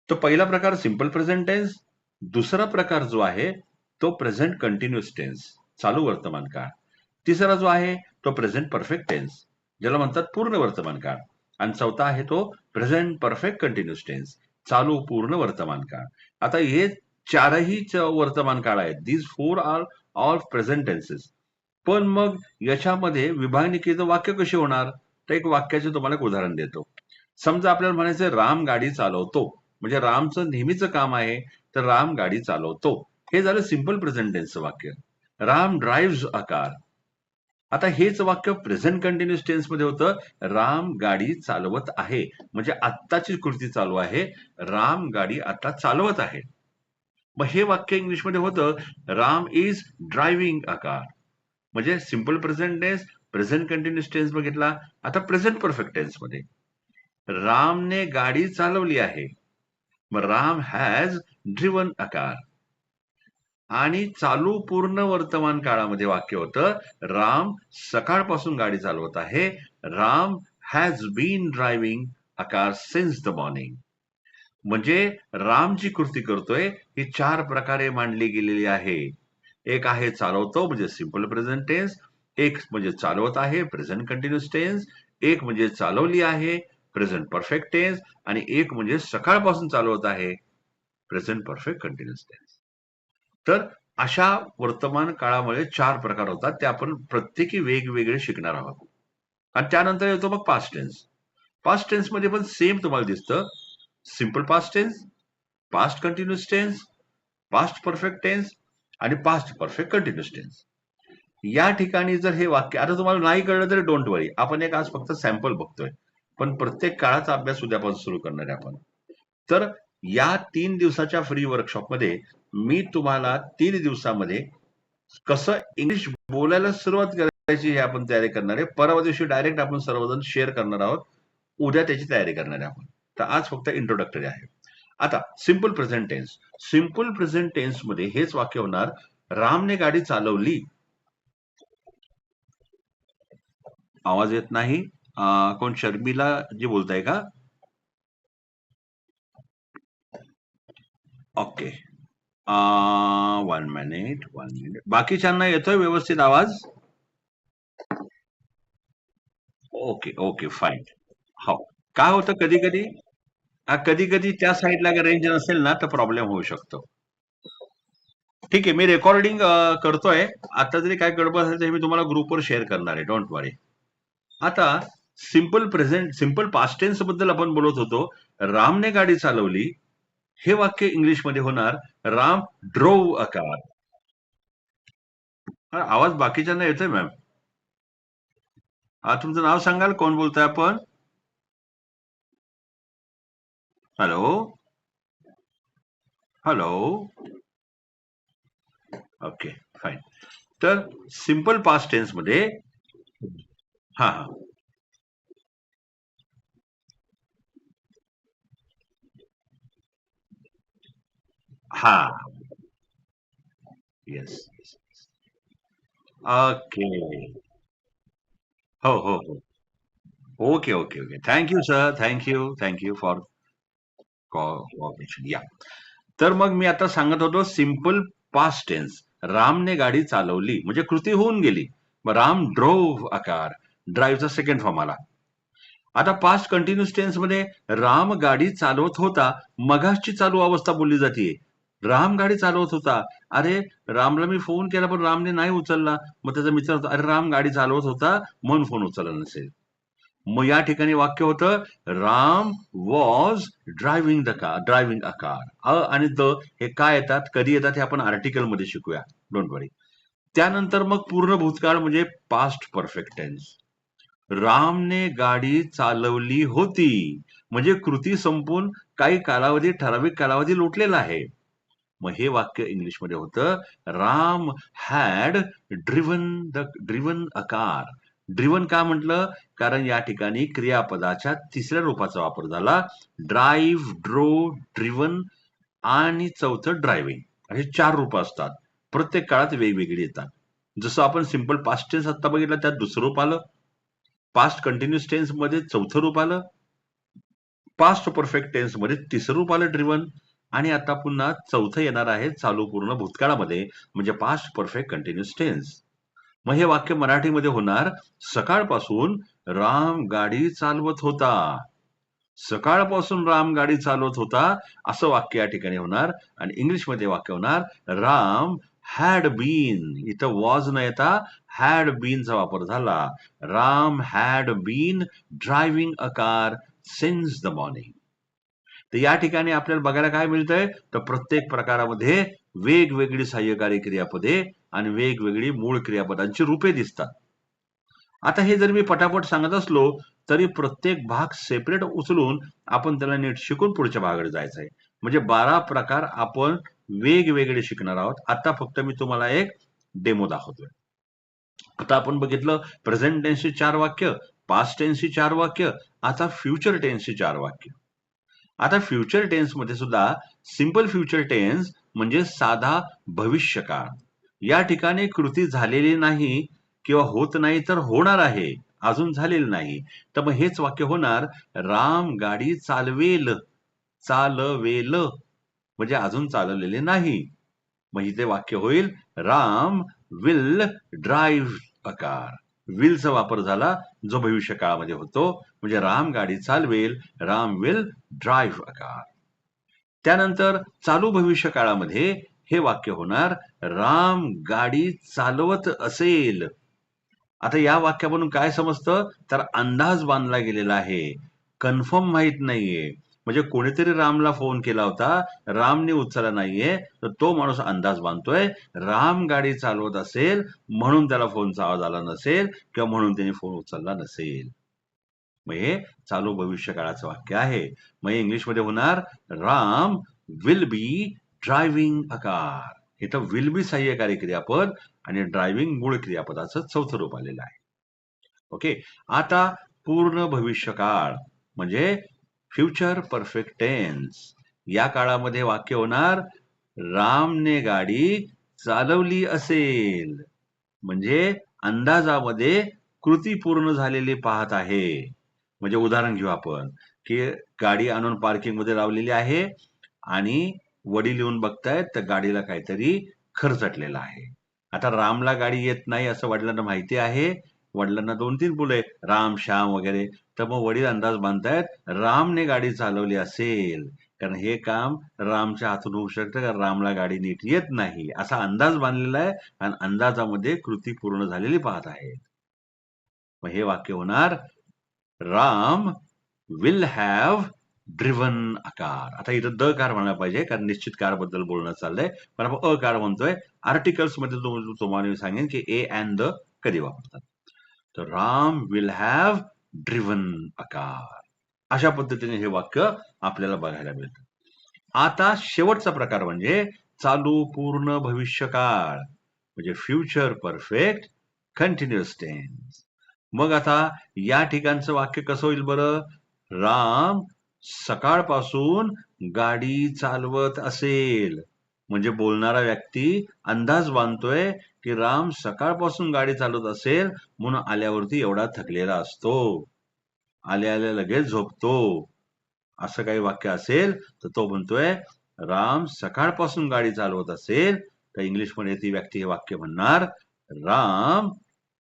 तो पहिला प्रकार सिंपल प्रेझेंट टेन्स, दुसरा प्रकार जो आहे तो प्रेझेंट कंटिन्युअस टेन्स, चालू वर्तमान काळ. तिसरा जो आहे तो प्रेझेंट परफेक्ट टेन्स, ज्याला म्हणतात पूर्ण वर्तमान काळ. आणि चौथा आहे तो प्रेझेंट परफेक्ट कंटिन्युअस टेन्स, चालू पूर्ण वर्तमान काळ. आता हे चारही वर्तमान काळ आहेत. These four are all present tenses. पण मग याच्यामध्ये विभागणी केली तर वाक्य कशी होणार? तर एक वाक्याचे तुम्हाला एक उदाहरण देतो. समजा आपल्याला म्हणायचं राम गाडी चालवतो, म्हणजे रामचं नेहमीचं काम आहे, तर राम गाडी चालवतो. हे झालं सिंपल प्रेझेंट टेन्सचं वाक्य. Ram drives a car. आता हेच वाक्य प्रेझेंट कंटिन्युअस टेन्स मध्ये होतं, राम गाडी चालवत आहे, म्हणजे आत्ताची कृती चालू आहे, राम गाडी आता चालवत आहे. मग हे वाक्य इंग्लिशमध्ये होतं, Ram is driving a car. म्हणजे simple present tense, present continuous tense बघितला. आता प्रेझेंट परफेक्ट टेन्स मध्ये रामने गाडी चालवली आहे, मग Ram has driven a car. आणि चालू पूर्ण वर्तमान काळामध्ये वाक्य होतं, राम सकाळपासून गाडी चालवत आहे, Ram has been driving a car since the morning. म्हणजे राम जी कृती करतोय ही चार प्रकारे मांडली गेलेली आहे. एक आहे चालवतो म्हणजे सिंपल प्रेझेंट टेन्स, एक म्हणजे चालवत आहे प्रेझेंट कंटिन्युअस टेन्स, एक म्हणजे चालवली आहे प्रेझेंट परफेक्ट टेन्स, आणि एक म्हणजे सकाळपासून चालवत आहे प्रेझेंट परफेक्ट कंटिन्युअस टेन्स. तर अशा वर्तमान काळामध्ये चार प्रकार होतात, ते आपण प्रत्येकी वेगवेगळे शिकणार आहोत. आणि त्यानंतर येतो मग पास्ट टेन्स. पास्ट टेन्स मध्ये पण सेम तुम्हाला दिसतं, simple past tense, past continuous tense, past perfect tense आणि पास्ट परफेक्ट कंटिन्युअस टेन्स. या ठिकाणी जर हे वाक्य आता तुम्हाला नाही कळलं तरी डोंट वरी, आपण एक आज फक्त सॅम्पल बघतोय, पण प्रत्येक काळाचा अभ्यास उद्यापासून सुरू करणार आहे आपण. तर या 3 दिवसाच्या फ्री वर्कशॉपमध्ये मी तुम्हाला 3 दिवसामध्ये कसं इंग्लिश बोलायला सुरुवात करायची हे आपण तयारी करणार आहे. परवा दिवशी डायरेक्ट आपण सर्वजण शेअर करणार आहोत, उद्या त्याची तयारी करणार आहे आपण. तर आज फक्त इंट्रोडक्टरी आहे. आता simple present tense. Simple present tense मध्ये हेच वाक्य होणार, रामने गाडी चालवली. आवाज येत नाही. कोण शर्मिला जी बोलताय का? ओके. 1 मिनिट. बाकीच्यांना येतोय व्यवस्थित आवाज? Okay okay fine. हो. काय होतं कधी कधी, कधी कधी त्या साईडला रेंज नसेल ना तर प्रॉब्लेम होऊ शकतो. ठीक आहे, मी रेकॉर्डिंग करतोय. आता जरी काय गडबड असेल तर मी तुम्हाला ग्रुपवर शेअर करणार आहे, डोंट वरी. आता simple present simple past tense बद्दल आपण बोलत होतो. रामने गाडी चालवली, हे वाक्य इंग्लिशमध्ये होणार, राम ड्रोव अ कार. आवाज बाकीच्यांना येतोय मॅम? तुमचं नाव सांगाल, कोण बोलतोय आपण? Hello hello. Okay fine. तर सिंपल पास्ट टेन्स मध्ये हा हा हा येस. ओके. हो हो हो. Okay okay okay. Thank you sir, thank you for cooperation. Yeah. तर मग मी आता सांगत होतो सिंपल पास्ट टेन्स. रामने गाडी चालवली म्हणजे कृती होऊन गेली. मग राम ड्रोव्ह अ कार, ड्राईव्हचा सेकंड फॉर्म आला. आता पास्ट कंटिन्युअस टेन्स मध्ये राम गाडी चालवत होता, मगाची चालू अवस्था बोलली जाते. राम गाडी चालवत होता. अरे, रामला मी फोन केला पण रामने नाही उचलला. मग त्याचा मित्र होता, अरे राम गाडी चालवत होता म्हणून फोन उचलला नसेल. मग या ठिकाणी वाक्य होतं, Ram was driving a car. आणि द हे काय येतात, कधी येतात हे आपण आर्टिकल मध्ये शिकूया, डोंट वरी. त्यानंतर मग पूर्ण भूतकाळ म्हणजे पास्ट परफेक्ट टेन्स. रामने गाडी चालवली होती, म्हणजे कृती संपून काही कालावधी, ठराविक कालावधी लोटलेला आहे. मग हे वाक्य इंग्लिशमध्ये होतं, Ram had driven a car. Driven का म्हटलं? कारण या ठिकाणी क्रियापदाच्या तिसऱ्या रूपाचा वापर झाला. ड्राईव्ह, ड्रो, ड्रिव्हन आणि चौथं ड्रायव्हिंग, अशी 4 रूप असतात. प्रत्येक काळात वेगवेगळी येतात. जसं आपण सिंपल पास्ट टेन्स आता बघितलं, त्यात दुसरं रूप आलं. पास्ट कंटिन्युअस टेन्स मध्ये चौथं रूप आलं. पास्ट परफेक्ट टेन्स मध्ये तिसरं रूप आलं ड्रिव्हन. आणि आता पुन्हा चौथं येणार आहे चालू पूर्ण भूतकाळामध्ये, म्हणजे पास्ट परफेक्ट कंटिन्युअस टेन्स. मग हे वाक्य मराठीमध्ये होणार, सकाळपासून राम गाडी चालवत होता. सकाळपासून राम गाडी चालवत होता असं वाक्य या ठिकाणी होणार. आणि इंग्लिशमध्ये वाक्य होणार, राम हॅड बीन. इथं वॉज न येता हॅड बीनचा वापर झाला. Ram had been driving a car since the morning. तर या ठिकाणी आपल्याला बघायला काय मिळतंय, तर प्रत्येक प्रकारामध्ये वेगवेगळी सहाय्यकारी क्रियापदे आणि वेगवेगळी मूळ क्रियापदांची रूपे दिसतात. आता हे जर मी पटापट सांगत असलो तरी प्रत्येक भाग सेपरेट उचलून आपण त्याला नीट शिकून पुढच्या भागाकडे जायचं आहे. म्हणजे 12 प्रकार आपण वेगवेगळे शिकणार आहोत. आता फक्त मी तुम्हाला एक डेमो दाखवतोय. आता आपण बघितलं प्रेझेंट टेन्सची 4 वाक्य, पास्ट टेन्सची 4 वाक्य, आता फ्युचर टेन्सची 4 वाक्य. आता फ्युचर टेन्स मध्ये सुद्धा सिंपल फ्युचर टेन्स म्हणजे साधा भविष्यकाळ. या ठिकाणी कृती झालेली नाही किंवा होत नाही तर होणार आहे, अजून झालेलं नाही. तर मग हेच वाक्य होणार, राम गाडी चालवेल. चालवेल म्हणजे अजून चालवलेले नाही. मग इथे वाक्य होईल, Ram will drive a car. विलचा वापर झाला जो भविष्य काळामध्ये होतो, म्हणजे राम गाडी चालवेल, Ram will drive a car. त्यानंतर चालू भविष्य काळामध्ये हे वाक्य होणार, राम गाडी चालवत असेल. आता या वाक्यावरून काय समजतं, तर अंदाज बांधला गेलेला आहे, कन्फर्म माहित नाहीये. म्हणजे कोणीतरी रामला फोन केला होता, रामने उचलला नाहीये, तर तो माणूस अंदाज बांधतोय राम गाडी चालवत असेल म्हणून त्याला फोनचा आवाज आला नसेल किंवा म्हणून त्याने फोन उचलला नसेल. मग हे चालू भविष्य काळाचं वाक्य आहे. मग इंग्लिशमध्ये होणार, Ram will B driving a car. इथं विल बी सहाय्यकारी क्रियापद आणि ड्रायव्हिंग मूळ क्रियापदाचं चौथं रूप आलेलं आहे. ओके. आता पूर्ण भविष्यकाळ म्हणजे फ्युचर परफेक्ट टेन्स. या काळामध्ये वाक्य होणार, रामने गाडी चालवली असेल. म्हणजे अंदाजामध्ये कृती पूर्ण झालेली पाहत आहे. म्हणजे उदाहरण घेऊ आपण, की गाडी आणून पार्किंग मध्ये लावलेली आहे आणि वडील येऊन बघतायत तर गाडीला काहीतरी खरचटलेलं आहे. आता रामला गाडी येत नाही असं वडिलांना माहिती आहे. वडिलांना 2-3 मुलं आहेत, राम, श्याम वगैरे. तर मग वडील अंदाज बांधतायत रामने गाडी चालवली असेल, कारण हे काम रामच्या हातून होऊ शकतं, कारण रामला गाडी नीट येत नाही असा अंदाज बांधलेला आहे. आणि अंदाजामध्ये कृती पूर्ण झालेली पाहत आहे. मग हे वाक्य होणार, Ram will have driven a car. आता इथं द कार म्हणायला पाहिजे, कारण निश्चित कार बद्दल बोलणं चाललंय, पण आपण अ कार म्हणतोय. आर्टिकल्स मध्ये तुम्हाला मी सांगेन की ए अँड द कधी वापरतात. तर Ram will have driven a car. अशा पद्धतीने हे वाक्य आपल्याला बघायला मिळतं. आता शेवटचा प्रकार म्हणजे चालू पूर्ण भविष्यकाळ, म्हणजे फ्युचर परफेक्ट कंटिन्युअस टेन्स. मग आता या ठिकाणचं वाक्य कसं होईल बरं, राम सकाळपासून गाडी चालवत असेल. म्हणजे बोलणारा व्यक्ती अंदाज बांधतोय की राम सकाळपासून गाडी चालवत असेल, म्हणून आल्यावरती एवढा थकलेला असतो, आल्या आल्या लगेच झोपतो. असं काही वाक्य असेल तर तो म्हणतोय राम सकाळपासून गाडी चालवत असेल, तर इंग्लिशमध्ये ती व्यक्ती हे वाक्य म्हणणार, राम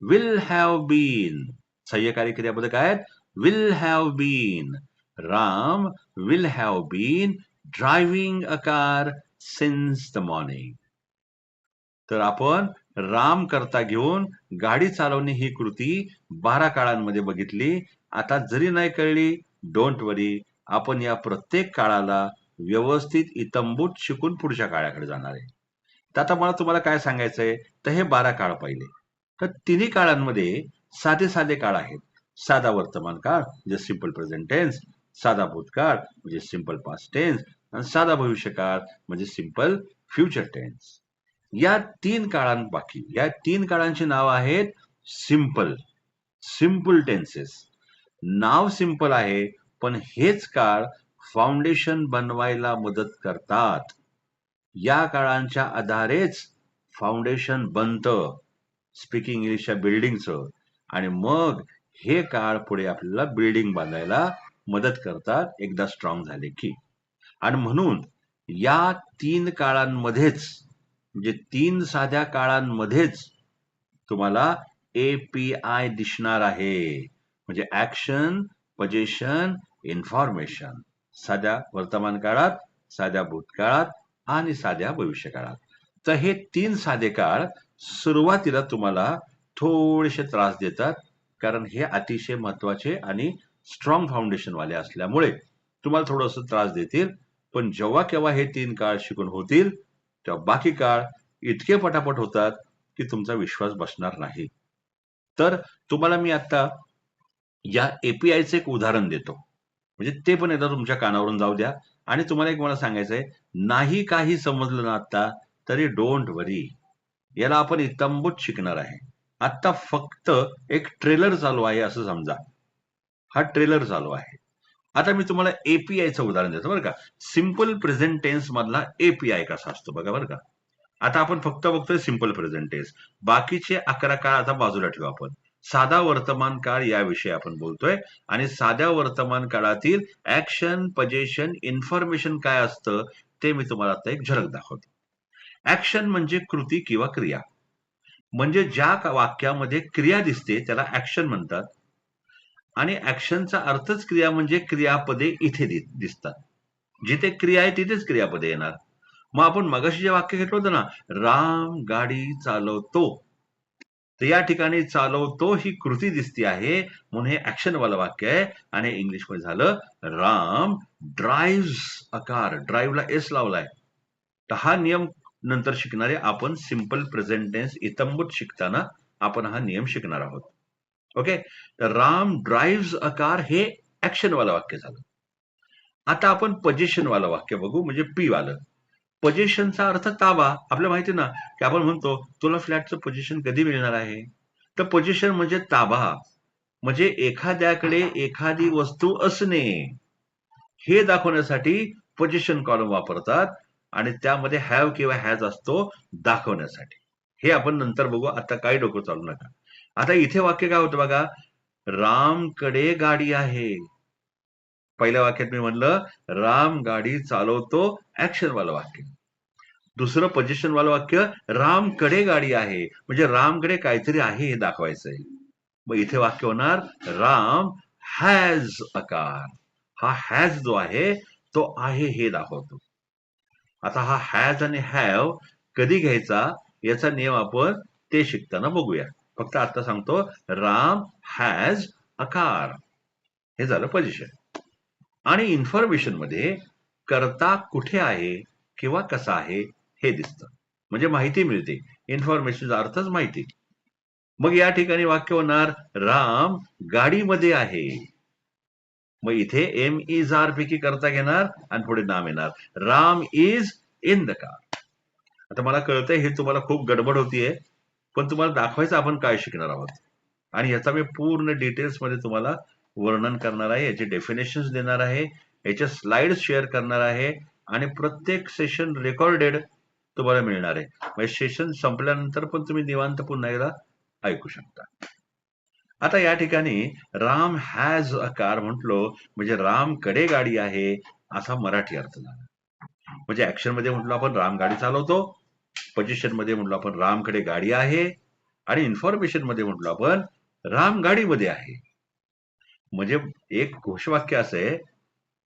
विल हॅव बीन. सहाय्यकारी क्रियापद काय आहेत, will have been. Ram will have been driving a car since the morning. तर आपण राम करता घेऊन गाडी चालवणे ही कृती 12 काळांमध्ये बघितली. आता जरी नाही कळली, डोंट वरी, आपण या प्रत्येक काळाला व्यवस्थित इतंबूत शिकून पुढच्या काळाकडे जाणार आहे. तर आता मला तुम्हाला काय सांगायचंय, तर हे 12 काळ पाहिले. तर तिन्ही काळांमध्ये साधे साधे काळ आहेत. साधा वर्तमान काळ म्हणजे सिंपल प्रेझेंट टेन्स, साधा भूतकाळ म्हणजे सिंपल पास्ट टेन्स, आणि साधा भविष्यकाळ म्हणजे सिंपल फ्युचर टेन्स. या 3 काळांपाठी या 3 काळांची नाव आहेत सिंपल, सिंपल टेन्सेस. नाव सिंपल आहे, पण हेच काळ फाउंडेशन बनवायला मदत करतात. या काळांच्या आधारेच फाउंडेशन बनतं स्पीकिंग इंग्लिशच्या बिल्डिंगचं, आणि मग हे काळ पुढे आपल्याला बिल्डिंग बांधायला मदत करतात एकदा स्ट्रॉंग झाले की. आणि म्हणून या 3 काळांमध्येच, म्हणजे 3 साध्या काळांमध्येच तुम्हाला API दिसणार आहे. म्हणजे ऍक्शन, पोझिशन, इन्फॉर्मेशन. साध्या वर्तमान काळात, साध्या भूतकाळात आणि साध्या भविष्य काळात. तर हे 3 साधे काळ सुरुवातीला तुम्हाला थोडेसे त्रास देतात, कारण हे अतिशय महत्वाचे आणि स्ट्रॉंग फाउंडेशन वाले असल्यामुळे तुम्हाला थोडंसं त्रास देतील. पण जेव्हा केव्हा हे 3 काळ शिकून होतील, तेव्हा बाकी काळ इतके पटापट होतात की तुमचा विश्वास बसणार नाही. तर तुम्हाला मी आता या एपीआयचं एक उदाहरण देतो. म्हणजे ते पण एकदा तुमच्या कानावरून जाऊ द्या. आणि तुम्हाला एक मला सांगायचंय, नाही काही समजलं ना आता, तरी डोंट वरी. याला आपण इत्तंभूत शिकणार आहे. आता फक्त एक ट्रेलर चालू आहे असं समजा. हा ट्रेलर चालू आहे. आता मी तुम्हाला एपीआयचं उदाहरण देतो बरं का. सिंपल प्रेझेंट टेन्स मधला एपीआय कसा असतो बघा बरं का. आता आपण फक्त बघतोय सिंपल प्रेझेंट टेन्स. बाकीचे 11 काळ आता बाजूला ठेवू आपण. साधा वर्तमान काळ याविषयी आपण बोलतोय. आणि साध्या वर्तमान काळातील ऍक्शन, पोझिशन, इन्फॉर्मेशन काय असतं ते मी तुम्हाला आता एक झलक दाखवतो. ऍक्शन म्हणजे कृती किंवा क्रिया. म्हणजे ज्या वाक्यामध्ये क्रिया दिसते त्याला ऍक्शन म्हणतात. आणि ऍक्शनचा अर्थच क्रिया, म्हणजे क्रियापदे इथे दिसतात. जिथे क्रिया आहे तिथेच क्रियापदे येणार. मग आपण मगाशी जे वाक्य घेतलं होतं ना, राम गाडी चालवतो, तर या ठिकाणी चालवतो ही कृती दिसती आहे, म्हणून हे ऍक्शन वालं वाक्य आहे. आणि इंग्लिशमध्ये झालं राम ड्राईव्ह अ कार. ड्राईव्हला एस लावलाय. तर हा नियम नंतर शिकणारे आपण सिंपल प्रेझेंट टेन्स इत्तंभूत शिकताना आपण हा नियम शिकणार आहोत. ओके. तर राम ड्राईव्ह अ कार हे ऍक्शन वालं वाक्य झालं. आता आपण पोझिशन वालं वाक्य बघू, म्हणजे पी वालं. पोझिशनचा अर्थ ताबा. आपल्याला माहिती ना की आपण म्हणतो तुला फ्लॅटचं पोझिशन कधी मिळणार आहे. तर पोझिशन म्हणजे ताबा. म्हणजे एखाद्याकडे एखादी वस्तू असणे हे दाखवण्यासाठी पोझिशन कॉलम वापरतात. आणि त्यामध्ये हॅव किंवा हॅज असतो दाखवण्यासाठी. हे आपण नंतर बघू, आता काही डोकं चालू नका. आता इथे वाक्य काय होतं बघा, रामकडे गाडी आहे. पहिल्या वाक्यात मी म्हणलं राम गाडी चालवतो, ऍक्शन वालं वाक्य. दुसरं पोझिशन वालं वाक्य, रामकडे गाडी आहे, म्हणजे रामकडे काहीतरी आहे हे दाखवायचंय. मग इथे वाक्य होणार राम हॅज अ कार. हा हॅज जो आहे तो आहे हे दाखवतो. आता हा हॅज आणि हॅव कधी घ्यायचा याचा नियम आपण ते शिकताना बघूया. फक्त आता सांगतो राम हॅज अ कार. हे झालं पोझिशन. आणि इन्फॉर्मेशन मध्ये कर्ता कुठे आहे किंवा कसा आहे हे दिसतं, म्हणजे माहिती मिळते. इन्फॉर्मेशनचा अर्थच माहिती. मग या ठिकाणी वाक्य होणार राम गाडीमध्ये आहे. मग इथे एम इज आर पैकी करता घेणार आणि पुढे नाम येणार, Ram is in the car. आता मला कळतंय हे तुम्हाला खूप गडबड होतीये, पण तुम्हाला दाखवायचं आपण काय शिकणार आहोत. आणि याचा मी पूर्ण डिटेल्स मध्ये तुम्हाला वर्णन करणार आहे, याचे डेफिनेशन्स देणार आहे, याच्या स्लाइड्स शेअर करणार आहे. आणि प्रत्येक सेशन रेकॉर्डेड तुम्हाला मिळणार आहे. म्हणजे सेशन संपल्यानंतर पण तुम्ही निवांत पुन्हा एकदा ऐकू शकता. आता या ठिकाणी राम हॅज अ कार म्हटलो, म्हणजे रामकडे गाडी आहे असा मराठी अर्थ झाला. म्हणजे ऍक्शन मध्ये म्हटलो आपण राम गाडी चालवतो, पोझिशन मध्ये म्हटलो आपण रामकडे गाडी आहे, आणि इन्फॉर्मेशन मध्ये म्हटलो आपण राम गाडीमध्ये आहे. म्हणजे एक घोषवाक्य असं आहे,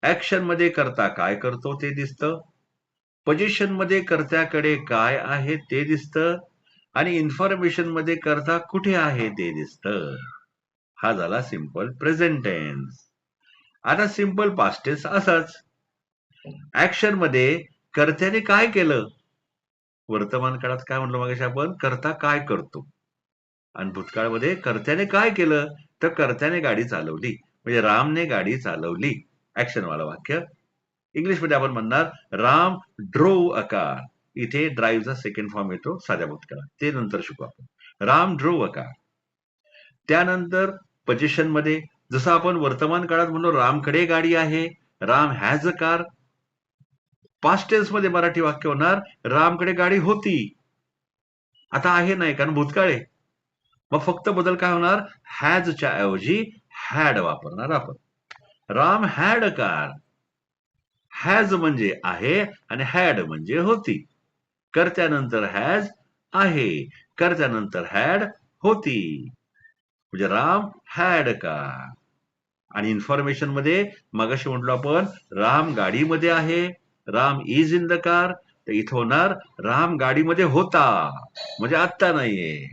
ऍक्शन मध्ये करता काय करतो ते दिसतं, पोझिशन मध्ये कर्त्याकडे काय आहे ते दिसतं, आणि इन्फॉर्मेशन मध्ये करता कुठे आहे ते दिसतं. हा झाला सिंपल प्रेझेंट टेन्स. आता सिंपल पास्ट टेन्स असाच. ऍक्शन मध्ये कर्त्याने काय केलं, वर्तमान काळात काय म्हणलं मगाशी आपण, कर्ता काय करतो. आणि भूतकाळामध्ये कर्त्याने काय केलं, तर कर्त्याने गाडी चालवली, म्हणजे रामने गाडी चालवली. ऍक्शन वाला वाक्य. इंग्लिशमध्ये आपण म्हणणार राम ड्रोव अ कार. इथे ड्राईव्हचा सेकंड फॉर्म येतो साध्या भूतकाळात, ते नंतर शिकू आपण. Ram drove a car. त्यानंतर पोझिशन मध्ये जसं आपण वर्तमान काळात म्हणलो रामकडे गाडी आहे, Ram has a car. Past tense मध्ये मराठी वाक्य होणार रामकडे गाडी होती, आता आहे नाही कारण भूतकाळ आहे. मग फक्त बदल काय होणार, हॅजच्या ऐवजी हॅड वापरणार आपण. Ram had a car. Has म्हणजे आहे आणि हॅड म्हणजे होती. कर्त्यानंतर हॅज आहे, कर्त्यानंतर हॅड होती. म्हणजे राम हॅड अ कार. आणि इन्फॉर्मेशन मध्ये मगाशी म्हटलो आपण राम गाडीमध्ये आहे, Ram is in the car. तर इथं होणार राम गाडीमध्ये होता, म्हणजे आत्ता नाहीये.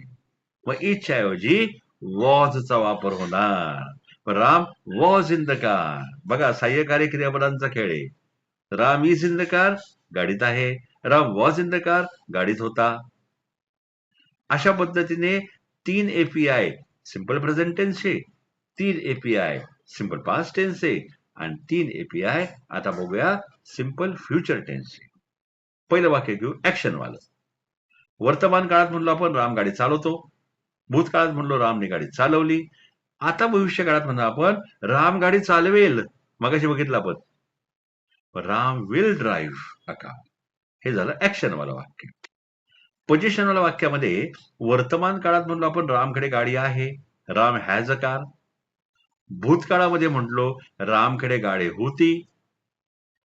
मग इजच्या ऐवजी वॉजचा वापर होणार. Ram was in the car. बघा, सहाय्यकारी क्रियापदांचा खेळ आहे. Ram is in the car, गाडीत आहे. Ram was in the car, गाडीत होता. अशा पद्धतीने 3 एपीआय सिंपल प्रेझेंट टेन्सचे, 3 एपीआय सिंपल पास्ट टेन्सचे आणि 3 एपीआय आता बघूया सिंपल फ्युचर टेन्सचे. पहिलं वाक्य घेऊ ऍक्शन वालं. वर्तमान काळात म्हणलो आपण राम गाडी चालवतो. भूतकाळात म्हणलो रामने गाडी चालवली. आता भविष्य काळात म्हणतो आपण राम गाडी चालवेल. मगाशी बघितलं आपण Ram will drive a car. हे झालं ऍक्शन वालं वाक्य. पोझिशन वाल्या वाक्यामध्ये वर्तमान काळात म्हणलो आपण रामकडे गाडी आहे, राम हॅज अ कार. भूतकाळामध्ये म्हटलो रामकडे गाडी होती,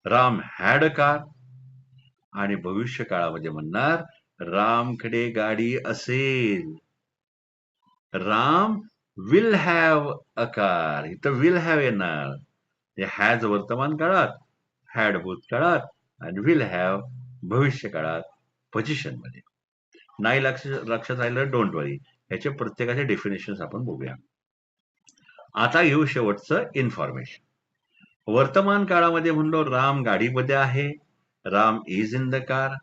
राम हॅड अ कार. आणि भविष्य काळामध्ये म्हणणार रामकडे गाडी असेल, Ram will have a car. इथं विल हॅव येणार. हॅज वर्तमान काळात, हॅड भूतकाळात आणि विल हॅव भविष्य काळात पोझिशन मध्ये. नाही लक्षात राहिलं डोंट वरी. याचे प्रत्येकाचे डेफिनेशन आपण बघूया. आता घेऊ शेवटचं इन्फॉर्मेशन. वर्तमान काळामध्ये म्हणलो राम गाडीमध्ये आहे, Ram is in the car.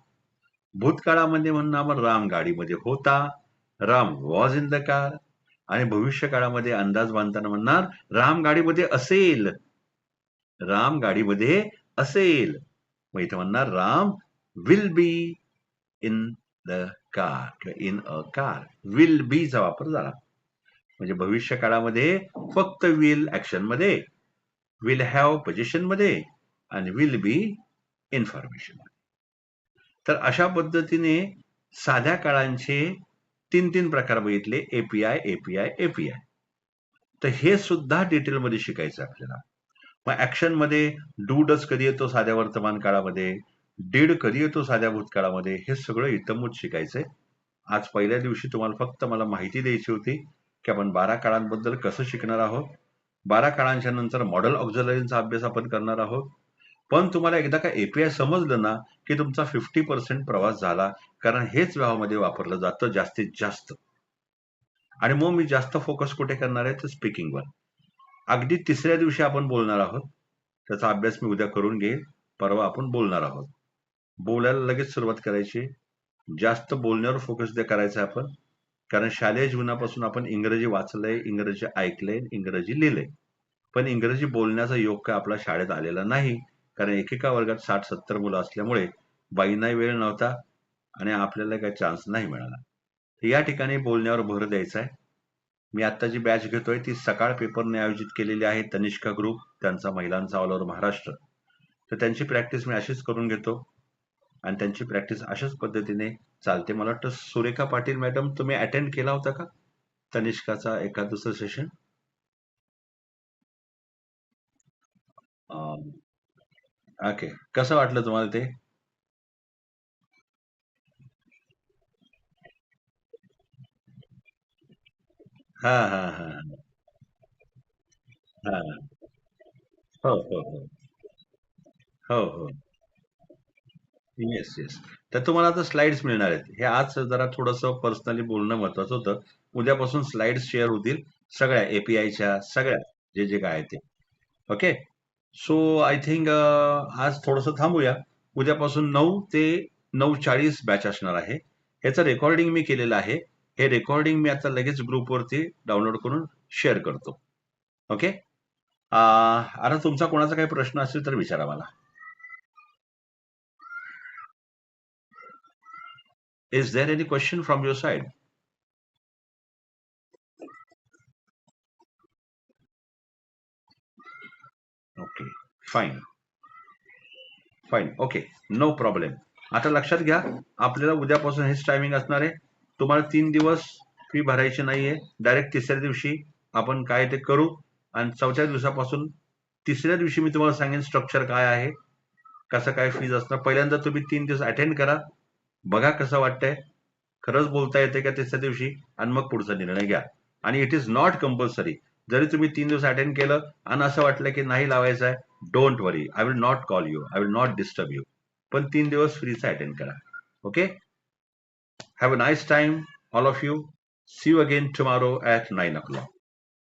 भूतकाळामध्ये म्हणणं आपण राम गाडीमध्ये होता, Ram was in the car. आणि भविष्य काळामध्ये अंदाज बांधताना म्हणणार राम गाडीमध्ये असेल, राम गाडीमध्ये असेल. मग इथं म्हणणार Ram will be in the car किंवा in a car. Will be चा वापर झाला. म्हणजे भविष्य काळामध्ये फक्त विल ऍक्शन मध्ये, विल हॅव पोझिशन मध्ये आणि विल बी इन्फॉर्मेशन मध्ये. तर अशा पद्धतीने साध्या काळांचे 3 प्रकार बघितले, एपीआय एपीआय एपीआय. तर हे सुद्धा डिटेलमध्ये शिकायचं आपल्याला. मग ऍक्शन मध्ये डू डज कधी येतो साध्या वर्तमान काळामध्ये, डीड कधी येतो साध्या भूतकाळामध्ये, हे सगळं इतंभूत शिकायचंय. आज पहिल्या दिवशी तुम्हाला फक्त मला माहिती द्यायची होती की आपण 12 काळांबद्दल कसं शिकणार आहोत. 12 काळांच्या नंतर मॉडेल ऑक्झिलरीचा अभ्यास आपण करणार आहोत. पण तुम्हाला एकदा का एपीआय समजलं ना की तुमचा 50% प्रवास झाला. कारण हेच व्यवहारामध्ये वापरलं जातं जास्तीत जास्त. आणि मग मी जास्त फोकस कुठे करणार आहे तर स्पीकिंगवर. अगदी तिसऱ्या दिवशी आपण बोलणार आहोत. त्याचा अभ्यास मी उद्या करून घेईल. परवा आपण बोलणार आहोत. बोलायला लगेच सुरुवात करायची. जास्त बोलण्यावर फोकस करायचा आपण. कारण शालेय जीवनापासून आपण इंग्रजी वाचलंय, इंग्रजी ऐकलंय, इंग्रजी लिहिलंय. पण इंग्रजी बोलण्याचा योग काय आपला शाळेत आलेला नाही. कारण एकेका वर्गात 60-70 मुलं असल्यामुळे बाईंनाही वेळ नव्हता आणि आपल्याला काही चान्स नाही मिळाला. या ठिकाणी बोलण्यावर भर द्यायचा आहे. मी आता जी बॅच घेतोय ती सकाळ पेपरने आयोजित केलेली आहे. तनिष्का ग्रुप, त्यांचा महिलांचा ऑल ओव्हर महाराष्ट्र. तर त्यांची प्रॅक्टिस मी अशीच करून घेतो आणि त्यांची प्रॅक्टिस अशाच पद्धतीने चालते. मला वाटतं सुरेखा पाटील मॅडम तुम्ही अटेंड केला होता का तनिष्काचा एका दुसरं सेशन? ओके, कसं वाटलं तुम्हाला ते? हा हा हा हा. हो हो हो हो हो. Yes yes. तर तुम्हाला आता स्लाइड्स मिळणार आहेत. हे आज जरा थोडंसं पर्सनली बोलणं महत्वाचं होतं. उद्यापासून स्लाइड्स शेअर होतील सगळ्या एपीआयच्या, सगळ्या जे जे काय आहे ते. ओके. सो आय थिंक आज थोडंसं थांबूया. उद्यापासून 9 ते 9:40 बॅच असणार आहे. ह्याचं रेकॉर्डिंग मी केलेलं आहे. हे रेकॉर्डिंग मी आता लगेच ग्रुपवरती डाउनलोड करून शेअर करतो. ओके. आता तुमचा कोणाचा काही प्रश्न असेल तर विचारा मला. Is there any question from your side? Okay, fine fine. Okay, no problem. आता लक्षात घ्या, आपल्याला उद्यापासून हेच टायमिंग असणार आहे. तुम्हाला 3 दिवस फी भरायची नाहीये. डायरेक्ट तिसऱ्या दिवशी आपण काय ते करू आणि 4थ्या दिवसापासून तिसऱ्या दिवशी मी तुम्हाला सांगेन स्ट्रक्चर काय आहे, कसं काय फीज असणार. पहिल्यांदा तुम्ही 3 दिवस अटेंड करा, बघा कसं वाटतंय, खरंच बोलता येते का तिसऱ्या दिवशी, आणि मग पुढचा निर्णय घ्या. आणि इट इज नॉट कंपल्सरी. जरी तुम्ही 3 दिवस अटेंड केलं आणि असं वाटलं की नाही लावायचं आहे, don't worry, I will not call you, I will not disturb you. पण 3 दिवस फ्रीचा अटेंड करा. Okay, have a nice time all of you. See you again tomorrow at 9 o'clock.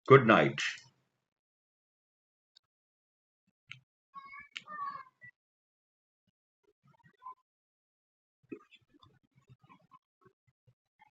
Good night.